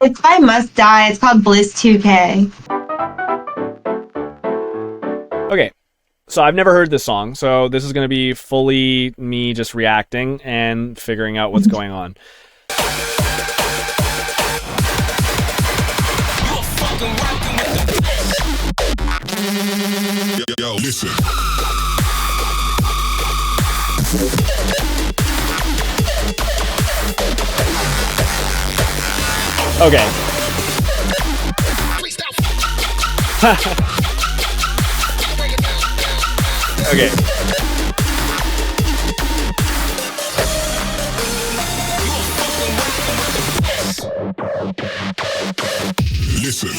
It's by Must Die. It's called Bliss 2K. Okay, so I've never heard this song, so this is going to be fully me just reacting and figuring out what's going on. Yo, listen. Okay. Okay. Listen.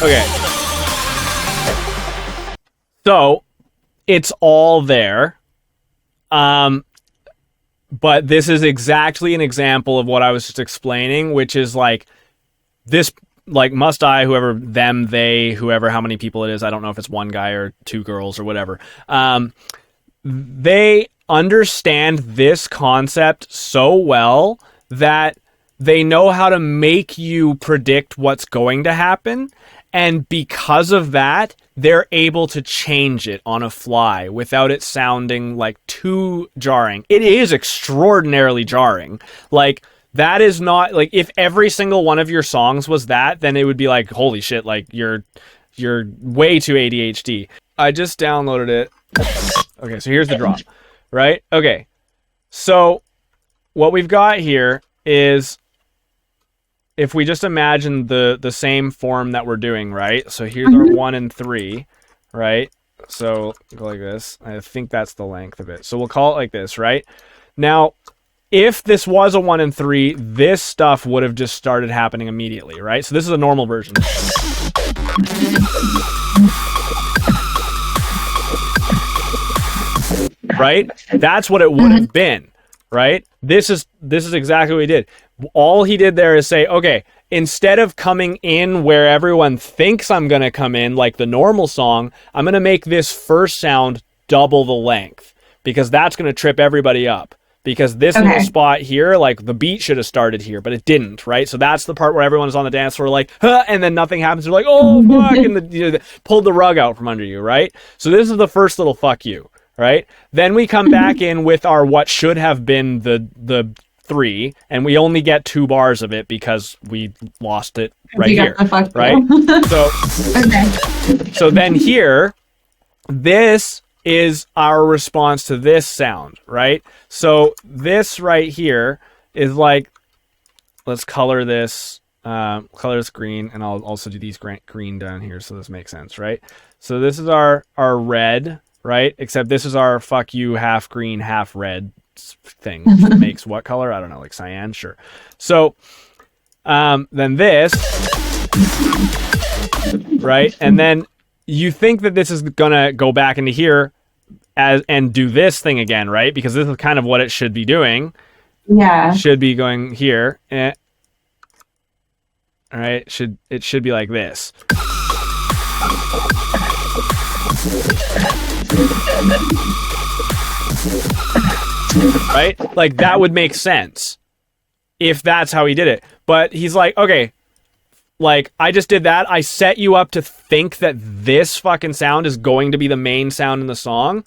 Okay. So, it's all there. But this is exactly an example of what I was just explaining, which is like this, like Must Die, whoever, them, they, whoever, how many people it is. I don't know if it's one guy or two girls or whatever. They understand this concept so well that they know how to make you predict what's going to happen. And because of that, they're able to change it on a fly without it sounding like too jarring. It is extraordinarily jarring. Like, that is not, like, if every single one of your songs was that, then it would be like, holy shit, like, you're way too ADHD. I just downloaded it. Okay, so here's the drop, right? Okay, so what we've got here is, if we just imagine the same form that we're doing, right? So here's our 1 and 3, right? So go like this. I think that's the length of it. So we'll call it like this, right? Now, if this was a 1 and 3, this stuff would have just started happening immediately, right? So this is a normal version. Right? That's what it would have been, right? This is exactly what he did. All he did there is say, okay, instead of coming in where everyone thinks I'm going to come in, like the normal song, I'm going to make this first sound double the length, because that's going to trip everybody up. Because this little spot here, like, the beat should have started here, but it didn't, right? So that's the part where everyone's on the dance floor like, huh, and then nothing happens. They're like, oh, fuck, and pulled the rug out from under you, right? So this is the first little fuck you, right? Then we come back in with our what should have been the 3, and we only get 2 bars of it because we lost it right here, right? So then here, this is our response to this sound, right? So this right here is like, let's color this green, and I'll also do these green down here so this makes sense, right? So this is our red, right? Except this is our fuck you, half green, half red thing, which makes what color? I don't know, like cyan, sure. So then this, right? And then you think that this is gonna go back into here and do this thing again, right? Because this is kind of what it should be doing. Yeah. Should be going here. All right, it should be like this. Right? Like, that would make sense if that's how he did it. But he's like, okay, like, I just did that. I set you up to think that this fucking sound is going to be the main sound in the song.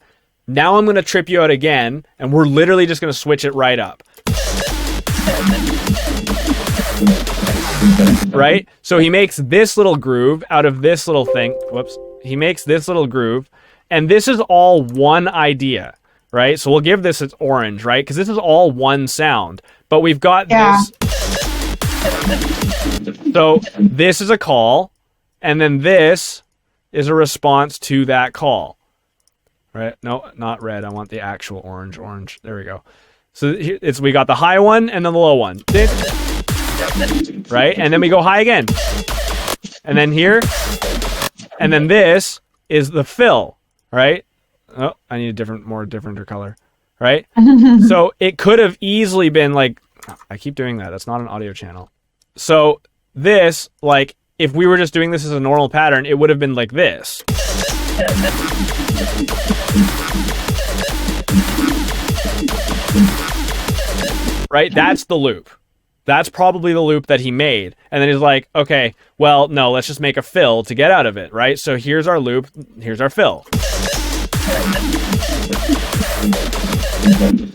Now I'm going to trip you out again, and we're literally just going to switch it right up. Right? So he makes this little groove out of this little thing. Whoops. He makes this little groove, and this is all one idea. Right? So we'll give this its orange, right? Because this is all one sound. But we've got this. So this is a call, and then this is a response to that call. Right? No, not red. I want the actual orange. Orange. There we go. So we got the high one and then the low one. Right? And then we go high again. And then here. And then this is the fill. Right? Oh, I need a different color. right? So it could have easily been like, I keep doing that. That's not an audio channel. So this, like, if we were just doing this as a normal pattern, it would have been like this. Right? That's the loop. That's probably the loop that he made. And then he's like, okay, well, no, let's just make a fill to get out of it, right? So here's our loop, here's our fill.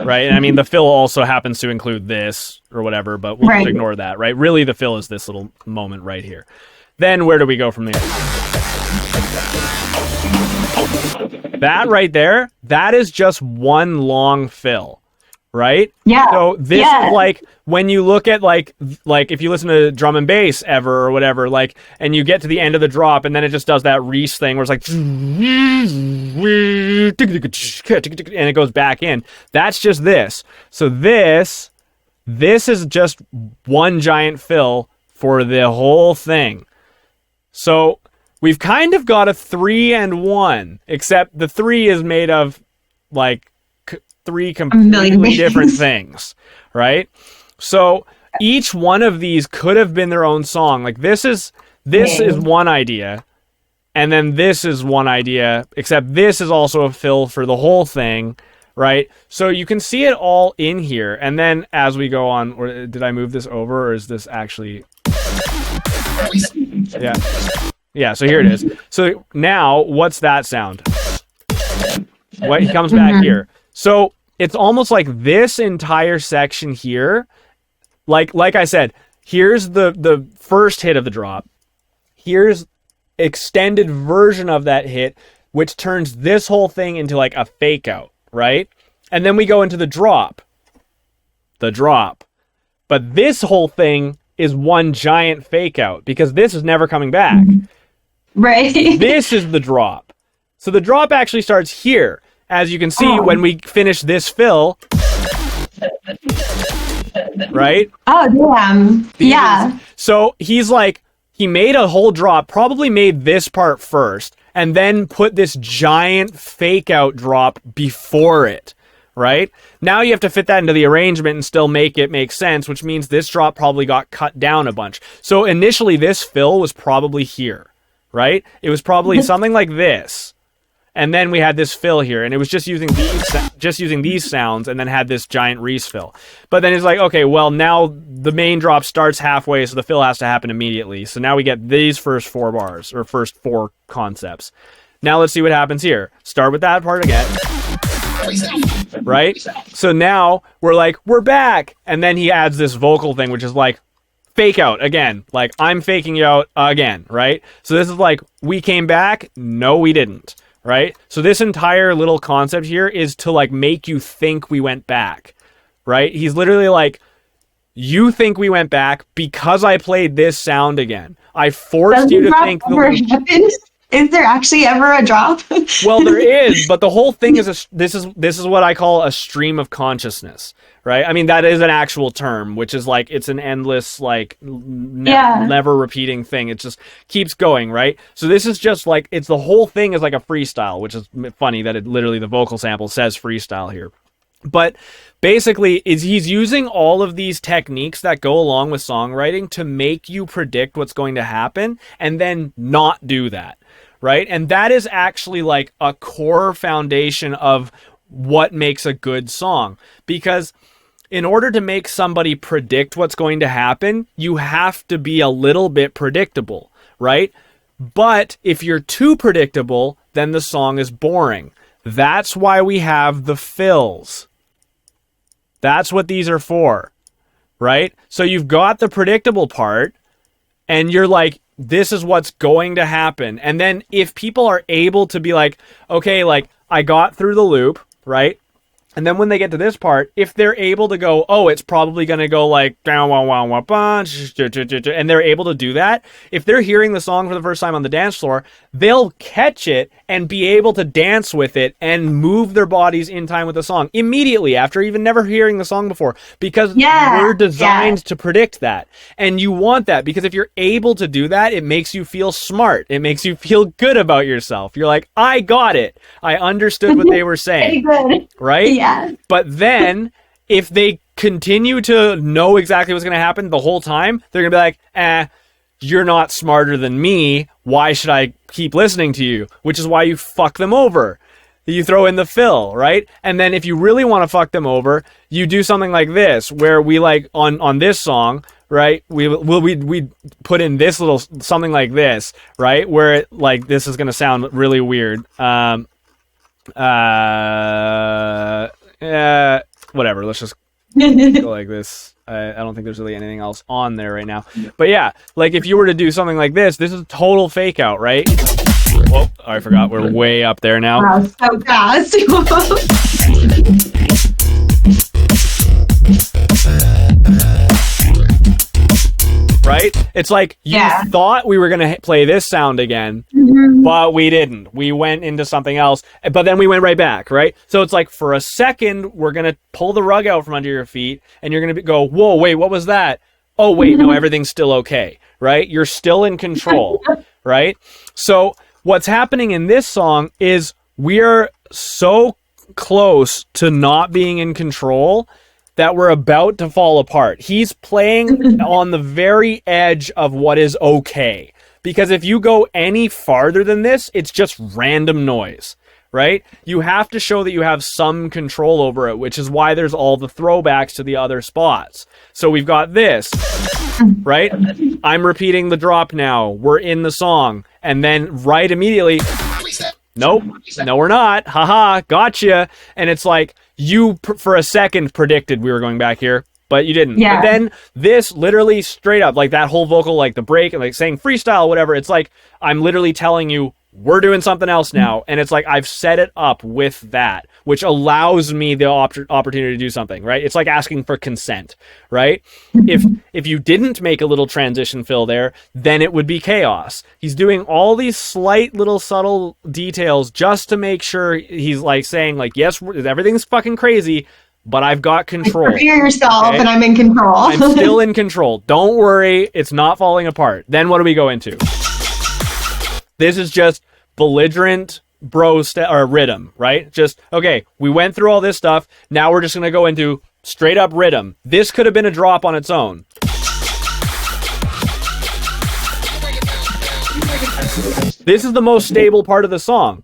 Right? And I mean, the fill also happens to include this or whatever, but we'll just ignore that, right? Really, the fill is this little moment right here. Then where do we go from there? That right there, that is just one long fill. Right? Yeah. So this is like when you look at like if you listen to drum and bass ever or whatever, like, and you get to the end of the drop and then it just does that Reese thing where it's like, and it goes back in. That's just this. So this is just one giant fill for the whole thing. So we've kind of got a 3 and 1, except the 3 is made of like 3 completely different things, right? So each one of these could have been their own song. Like this is one idea, and then this is one idea, except this is also a fill for the whole thing, right? So you can see it all in here, and then as we go on, or did I move this over, or is this actually... Yeah, so here it is. So now, what's that sound? What comes back here? So it's almost like this entire section here, like I said, here's the first hit of the drop. Here's extended version of that hit, which turns this whole thing into like a fake out, right? And then we go into the drop. But this whole thing is one giant fake out because this is never coming back. Right. This is the drop. So the drop actually starts here. As you can see, when we finish this fill, right? Oh, damn. Yeah. So he's like, he made a whole drop, probably made this part first, and then put this giant fake out drop before it, right? Now you have to fit that into the arrangement and still make it make sense, which means this drop probably got cut down a bunch. So initially this fill was probably here, right? It was probably something like this. And then we had this fill here, and it was just using these sounds, and then had this giant Reese fill. But then it's like, okay, well, now the main drop starts halfway, so the fill has to happen immediately. So now we get these first 4 bars, or first 4 concepts. Now let's see what happens here. Start with that part again. Right? So now we're like, we're back! And then he adds this vocal thing, which is like, fake out again. Like, I'm faking you out again, right? So this is like, we came back? No, we didn't. Right? So this entire little concept here is to like make you think we went back, right? He's literally like, you think we went back because I played this sound again. I forced you to think. Is there actually ever a drop? Well, there is, but the whole thing is this is what I call a stream of consciousness, right? I mean, that is an actual term, which is like, it's an endless, like, never repeating thing. It just keeps going, right? So this is just like, it's the whole thing is like a freestyle, which is funny that it literally, the vocal sample says freestyle here. But basically, he's using all of these techniques that go along with songwriting to make you predict what's going to happen and then not do that. Right? And that is actually like a core foundation of what makes a good song. Because in order to make somebody predict what's going to happen, you have to be a little bit predictable, right? But if you're too predictable, then the song is boring. That's why we have the fills. That's what these are for, right? So you've got the predictable part, and you're like, this is what's going to happen. And then if people are able to be like, okay, like, I got through the loop, right? And then when they get to this part, if they're able to go, oh, it's probably going to go like, and they're able to do that, if they're hearing the song for the first time on the dance floor, they'll catch it and be able to dance with it and move their bodies in time with the song immediately after even never hearing the song before, because we're designed to predict that. And you want that, because if you're able to do that, it makes you feel smart. It makes you feel good about yourself. You're like, I got it. I understood what they were saying. Right? Yeah. But then, if they continue to know exactly what's going to happen the whole time, they're going to be like, you're not smarter than me. Why should I keep listening to you? Which is why you fuck them over. You throw in the fill, right? And then if you really want to fuck them over, you do something like this, where we like on this song, right? We put in this little something like this, right? Where it, like this is gonna sound really weird. Whatever. Let's just go like this. I don't think there's really anything else on there right now. But yeah, like if you were to do something like this is a total fake out, right? Whoa, I forgot. We're way up there now. Wow, so fast. Right? It's like you thought we were going to play this sound again, but we didn't. We went into something else, but then we went right back, right? So it's like for a second, we're going to pull the rug out from under your feet, and you're going to go, whoa, wait, what was that? Oh, wait, no, everything's still okay, right? You're still in control, right? So what's happening in this song is we're so close to not being in control that we're about to fall apart. He's playing on the very edge of what is okay. Because if you go any farther than this, it's just random noise, right? You have to show that you have some control over it, which is why there's all the throwbacks to the other spots. So we've got this, right? I'm repeating the drop now. We're in the song. And then right immediately, nope, no we're not. Haha, gotcha. And it's like, you for a second predicted we were going back here, but you didn't. Yeah. But then this literally straight up, like that whole vocal, like the break and like saying freestyle, whatever. It's like, I'm literally telling you, we're doing something else now. And it's like, I've set it up with that, which allows me the opportunity to do something, right? It's like asking for consent, right? If you didn't make a little transition fill there, then it would be chaos. He's doing all these slight little subtle details just to make sure he's like saying like, yes, everything's fucking crazy, but I've got control. Like, prepare yourself, okay? and I'm in control. I'm still in control. Don't worry. It's not falling apart. Then what do we go into? This is just belligerent or rhythm, right? Just, okay, we went through all this stuff. Now we're just going to go into straight up rhythm. This could have been a drop on its own. This is the most stable part of the song.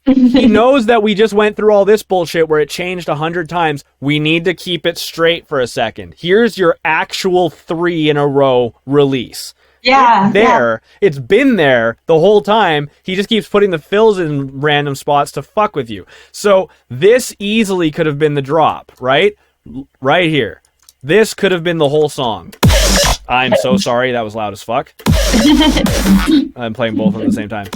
He knows that we just went through all this bullshit where it changed 100 times. We need to keep it straight for a second. Here's your actual 3 in a row release. Yeah. It's been there the whole time. He just keeps putting the fills in random spots to fuck with you. So this easily could have been the drop, right? Right here. This could have been the whole song. I'm so sorry. That was loud as fuck. I'm playing both of them at the same time.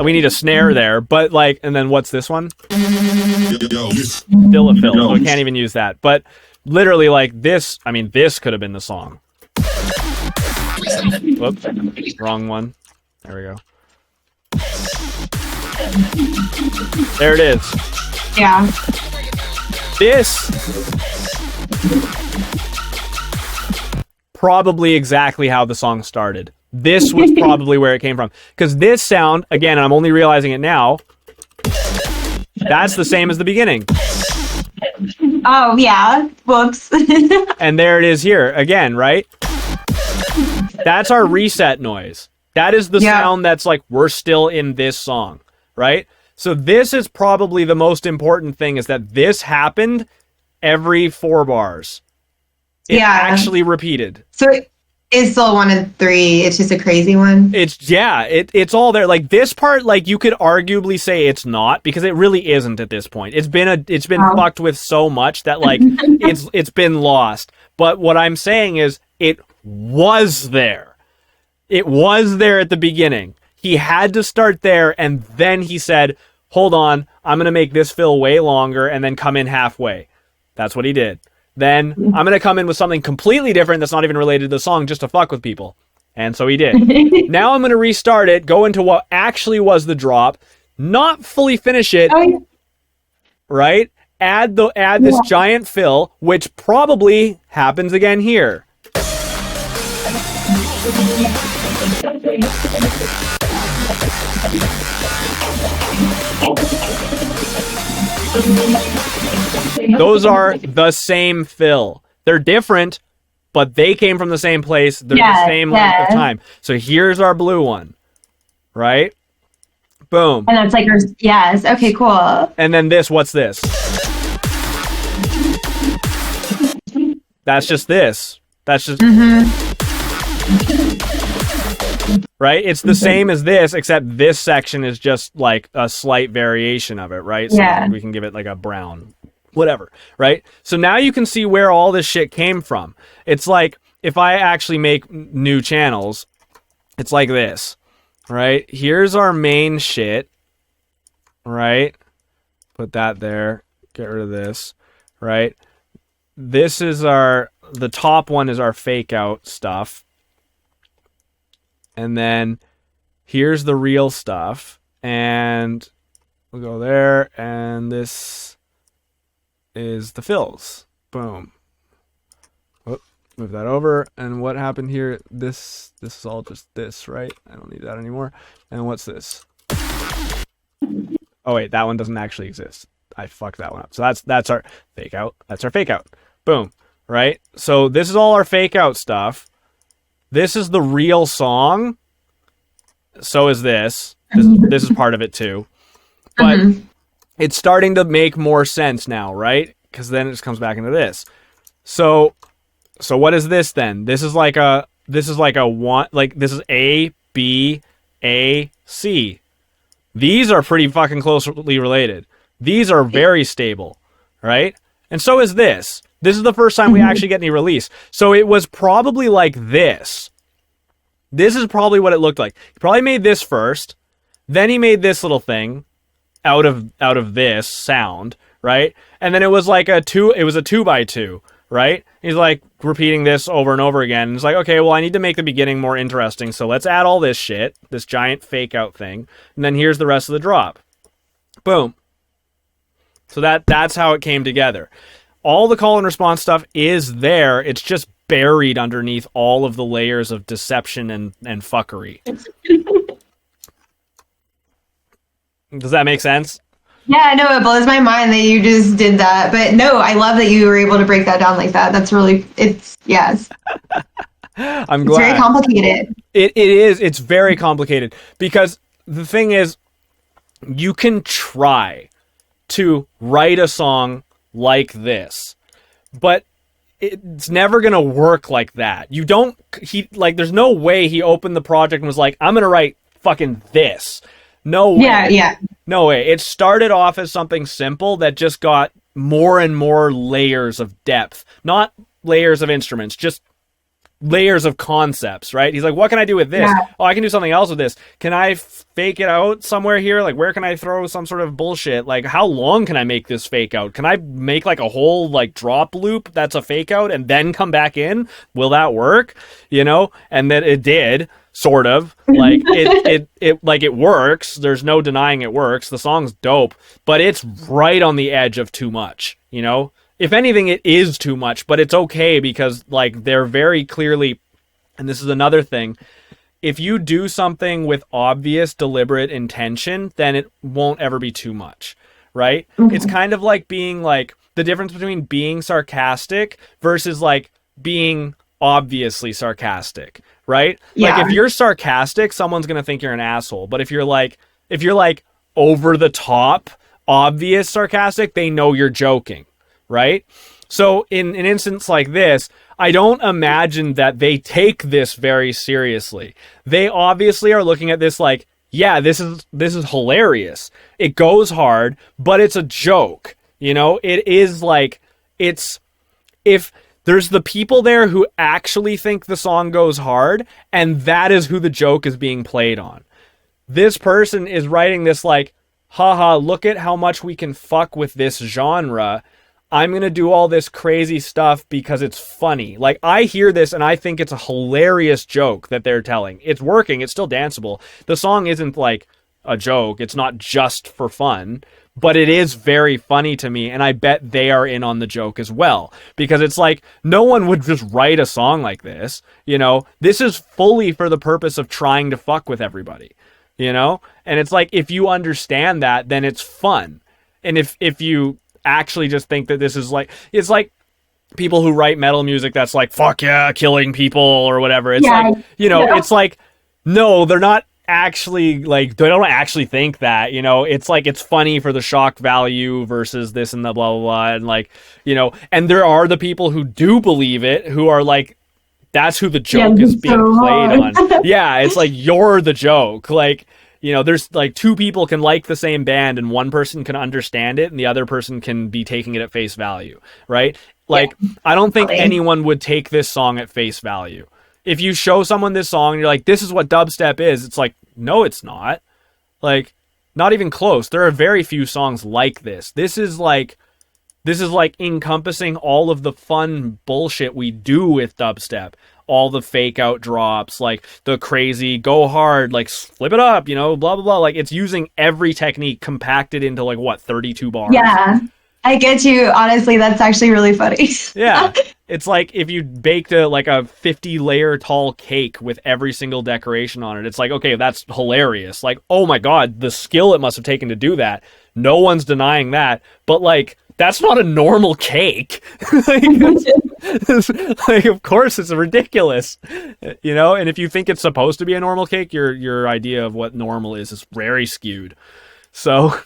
We need a snare there, but like, and then what's this one? Still a fill, so we can't even use that. But literally, like this, I mean, this could have been the song. Whoops, wrong one. There we go. There it is. Yeah. This probably exactly how the song started. This was probably where it came from. Because this sound, again, I'm only realizing it now, that's the same as the beginning. Oh, yeah. Whoops. And there it is here, again, right? That's our reset noise. That is the sound that's like, we're still in this song, right? So this is probably the most important thing, is that this happened every 4 bars. It actually repeated. So it's still 1 and 3. It's just a crazy one. It's all there. Like this part, like you could arguably say it's not, because it really isn't at this point. It's been fucked with so much that like it's been lost. But what I'm saying is it was there. It was there at the beginning. He had to start there, and then he said, hold on, I'm going to make this fill way longer and then come in halfway. That's what he did. Then I'm going to come in with something completely different that's not even related to the song, just to fuck with people. And so he did. Now I'm going to restart it, go into what actually was the drop, not fully finish it, right? Add this giant fill, which probably happens again here. Those are the same fill. They're different, but they came from the same place. They're the same length of time. So here's our blue one, right? Boom. And that's like our, yes. Okay, cool. And then this, what's this? That's just this. That's just... Right? It's the same as this, except this section is just like a slight variation of it, right? So we can give it like a brown, whatever, right? So now you can see where all this shit came from. It's like, if I actually make new channels, it's like this, right? Here's our main shit, right? Put that there. Get rid of this, right? This is the top one is our fake out stuff. And then here's the real stuff. And we'll go there. And this is the fills. Boom. Whoop, move that over. And what happened here? This is all just this, right? I don't need that anymore. And what's this? Oh, wait, that one doesn't actually exist. I fucked that one up. So that's our fake out. That's our fake out. Boom. Right? So this is all our fake out stuff. This is the real song. So is this. This is part of it too. But it's starting to make more sense now, right? Because then it just comes back into this. So what is this then? This is like a one, like this is A, B, A, C. These are pretty fucking closely related. These are very stable, right? And so is this. This is the first time we actually get any release. So it was probably like this. This is probably what it looked like. He probably made this first. Then he made this little thing out of this sound, right? And then it was like a 2x2, right? He's like repeating this over and over again. And it's like, okay, well, I need to make the beginning more interesting. So let's add all this shit, this giant fake out thing. And then here's the rest of the drop. Boom. So that's how it came together. All the call and response stuff is there. It's just buried underneath all of the layers of deception and fuckery. Does that make sense? Yeah, no, it blows my mind that you just did that. But no, I love that you were able to break that down like that. That's really, yes. I'm glad. It's very complicated. It is. It's very complicated because the thing is, you can try to write a song like this, but it's never gonna work like that. There's no way he opened the project and was like, I'm gonna write fucking this. No way. Yeah. No way. It started off as something simple that just got more and more layers of depth. Not layers of instruments, just layers of concepts, right? He's like, what can I do with this? Yeah. Oh, I can do something else with this. Can I fake it out somewhere here? Like, where can I throw some sort of bullshit? Like, how long can I make this fake out? Can I make like a whole like drop loop that's a fake out and then come back in? Will that work? You know? And then it did, sort of. Like it works. There's no denying it works. The song's dope, but it's right on the edge of too much, you know? If anything, it is too much, but it's okay because, like, they're very clearly, and this is another thing, if you do something with obvious, deliberate intention, then it won't ever be too much, right? Mm-hmm. It's kind of like being, like, the difference between being sarcastic versus, like, being obviously sarcastic, right? Yeah. Like, if you're sarcastic, someone's going to think you're an asshole, but if you're, like, over the top, obvious sarcastic, they know you're joking. Right? So in an instance like this, I don't imagine that they take this very seriously. They obviously are looking at this like, yeah, this is hilarious. It goes hard, but it's a joke. You know, it is like, if there's the people there who actually think the song goes hard, and that is who the joke is being played on. This person is writing this like, haha, look at how much we can fuck with this genre. I'm going to do all this crazy stuff because it's funny. Like, I hear this and I think it's a hilarious joke that they're telling. It's working. It's still danceable. The song isn't like a joke. It's not just for fun, but it is very funny to me, and I bet they are in on the joke as well, because it's like no one would just write a song like this, you know. This is fully for the purpose of trying to fuck with everybody, you know. And it's like, if you understand that, then it's fun. And if you actually just think that this is like, it's like people who write metal music that's like, fuck yeah, killing people or whatever. It's like, you know, it's like, no, they're not actually, like, they don't actually think that, you know. It's like, it's funny for the shock value versus this and the blah blah blah, and like, you know. And there are the people who do believe it, who are like, that's who the joke is being played on. Yeah, it's like, you're the joke. Like, you know, there's like two people can like the same band and one person can understand it and the other person can be taking it at face value, right? Like, I don't think anyone would take this song at face value. If you show someone this song and you're like, this is what dubstep is, it's like, no, it's not. Like, not even close. There are very few songs like this. This is like encompassing all of the fun bullshit we do with dubstep. All the fake out drops, like the crazy go hard, like flip it up, you know, blah blah blah. Like, it's using every technique compacted into like, what, 32 bars. Yeah, I get you. Honestly, that's actually really funny. Yeah, it's like if you baked a 50-layer tall cake with every single decoration on it. It's like, okay, that's hilarious. Like, oh my god, the skill it must have taken to do that. No one's denying that. But like, that's not a normal cake. Like, of course it's ridiculous, you know. And if you think it's supposed to be a normal cake, your idea of what normal is very skewed. So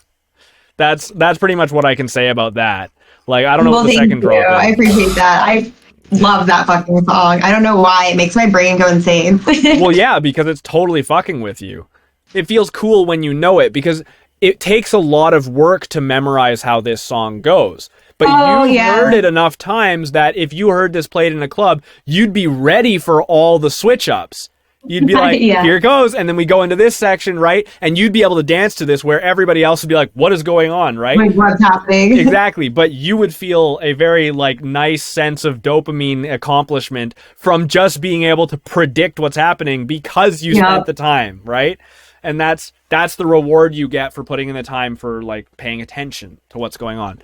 that's pretty much what I can say about that. Like, I don't know what the second drop is. I appreciate that. I love that fucking song. I don't know why, it makes my brain go insane. Well, yeah, because it's totally fucking with you. It feels cool when you know it, because it takes a lot of work to memorize how this song goes. But you've heard it enough times that if you heard this played in a club, you'd be ready for all the switch ups. You'd be like, here it goes. And then we go into this section, right? And you'd be able to dance to this where everybody else would be like, what is going on, right? Like, what's happening? Exactly. But you would feel a very like nice sense of dopamine accomplishment from just being able to predict what's happening because you spent the time, right? And that's the reward you get for putting in the time for like paying attention to what's going on.